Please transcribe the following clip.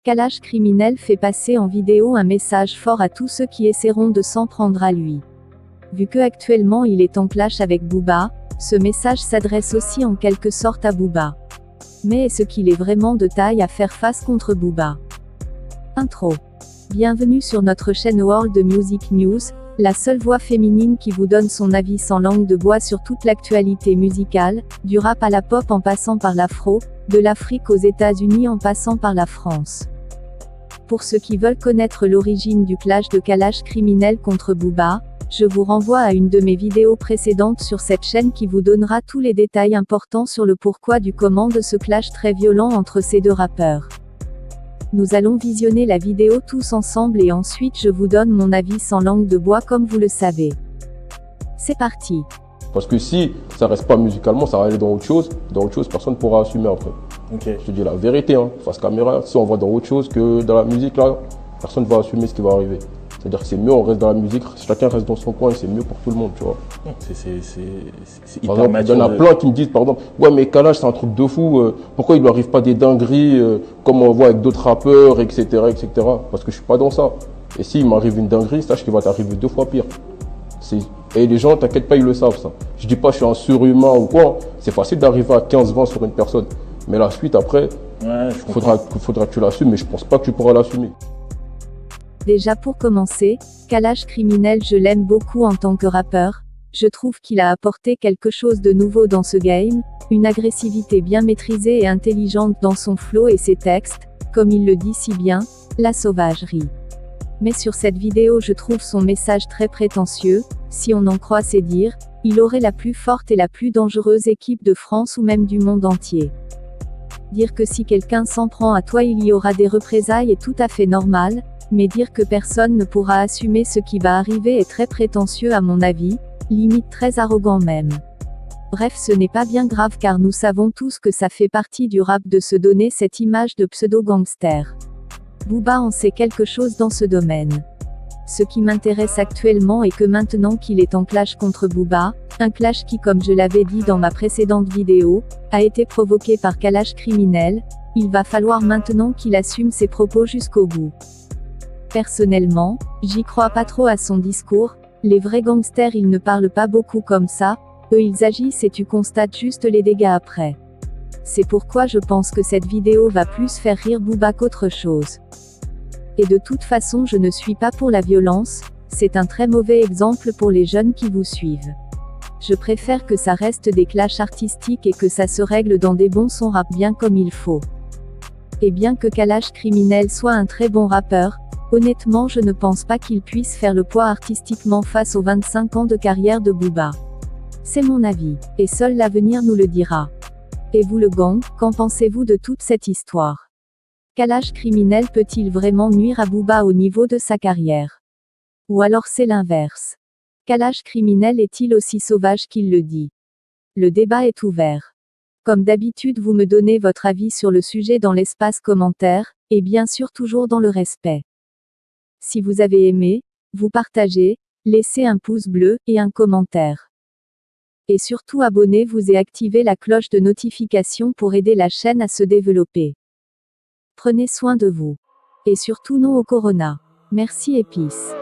Kalash Criminel fait passer en vidéo un message fort à tous ceux qui essaieront de s'en prendre à lui. Vu que actuellement il est en clash avec Booba, ce message s'adresse aussi en quelque sorte à Booba. Mais est-ce qu'il est vraiment de taille à faire face contre Booba? Intro. Bienvenue sur notre chaîne World Music News, la seule voix féminine qui vous donne son avis sans langue de bois sur toute l'actualité musicale, du rap à la pop en passant par l'afro, de l'Afrique aux États-Unis en passant par la France. Pour ceux qui veulent connaître l'origine du clash de Kalash Criminel contre Booba, je vous renvoie à une de mes vidéos précédentes sur cette chaîne qui vous donnera tous les détails importants sur le pourquoi du comment de ce clash très violent entre ces deux rappeurs. Nous allons visionner la vidéo tous ensemble et ensuite je vous donne mon avis sans langue de bois comme vous le savez. C'est parti. Parce que si ça reste pas musicalement, ça va aller dans autre chose, personne ne pourra assumer après. Okay. Je te dis la vérité, hein, face caméra, si on va dans autre chose que dans la musique là, personne ne va assumer ce qui va arriver. C'est-à-dire que c'est mieux, on reste dans la musique, chacun reste dans son coin et c'est mieux pour tout le monde, tu vois. C'est Par hyper exemple, il y en a plein qui me disent, par exemple, ouais mais Kalash c'est un truc de fou, pourquoi il lui arrive pas des dingueries comme on voit avec d'autres rappeurs, etc., etc. Parce que je suis pas dans ça. Et s'il m'arrive une dinguerie, sache qu'il va t'arriver 2 fois pire. Et les gens, t'inquiète pas, ils le savent ça. Je dis pas je suis un surhumain ou quoi, c'est facile d'arriver à 15-20 sur une personne. Mais la suite après, faudra que tu l'assumes, mais je pense pas que tu pourras l'assumer. Déjà pour commencer, Kalash Criminel je l'aime beaucoup en tant que rappeur, je trouve qu'il a apporté quelque chose de nouveau dans ce game, une agressivité bien maîtrisée et intelligente dans son flow et ses textes, comme il le dit si bien, la sauvagerie. Mais sur cette vidéo je trouve son message très prétentieux, si on en croit ses dires, il aurait la plus forte et la plus dangereuse équipe de France ou même du monde entier. Dire que si quelqu'un s'en prend à toi il y aura des représailles est tout à fait normal, mais dire que personne ne pourra assumer ce qui va arriver est très prétentieux à mon avis, limite très arrogant même. Bref, ce n'est pas bien grave car nous savons tous que ça fait partie du rap de se donner cette image de pseudo-gangster. Booba en sait quelque chose dans ce domaine. Ce qui m'intéresse actuellement est que maintenant qu'il est en clash contre Booba, un clash qui comme je l'avais dit dans ma précédente vidéo, a été provoqué par Kalash Criminel, il va falloir maintenant qu'il assume ses propos jusqu'au bout. Personnellement, j'y crois pas trop à son discours, les vrais gangsters ils ne parlent pas beaucoup comme ça, eux ils agissent et tu constates juste les dégâts après. C'est pourquoi je pense que cette vidéo va plus faire rire Booba qu'autre chose. Et de toute façon je ne suis pas pour la violence, c'est un très mauvais exemple pour les jeunes qui vous suivent. Je préfère que ça reste des clashs artistiques et que ça se règle dans des bons sons rap bien comme il faut. Et bien que Kalash Criminel soit un très bon rappeur, honnêtement je ne pense pas qu'il puisse faire le poids artistiquement face aux 25 ans de carrière de Booba. C'est mon avis, et seul l'avenir nous le dira. Et vous le gang, qu'en pensez-vous de toute cette histoire? Kalash Criminel peut-il vraiment nuire à Booba au niveau de sa carrière? Ou alors c'est l'inverse? Kalash Criminel est-il aussi sauvage qu'il le dit? Le débat est ouvert. Comme d'habitude vous me donnez votre avis sur le sujet dans l'espace commentaire, et bien sûr toujours dans le respect. Si vous avez aimé, vous partagez, laissez un pouce bleu, et un commentaire. Et surtout abonnez-vous et activez la cloche de notification pour aider la chaîne à se développer. Prenez soin de vous. Et surtout non au corona. Merci et peace.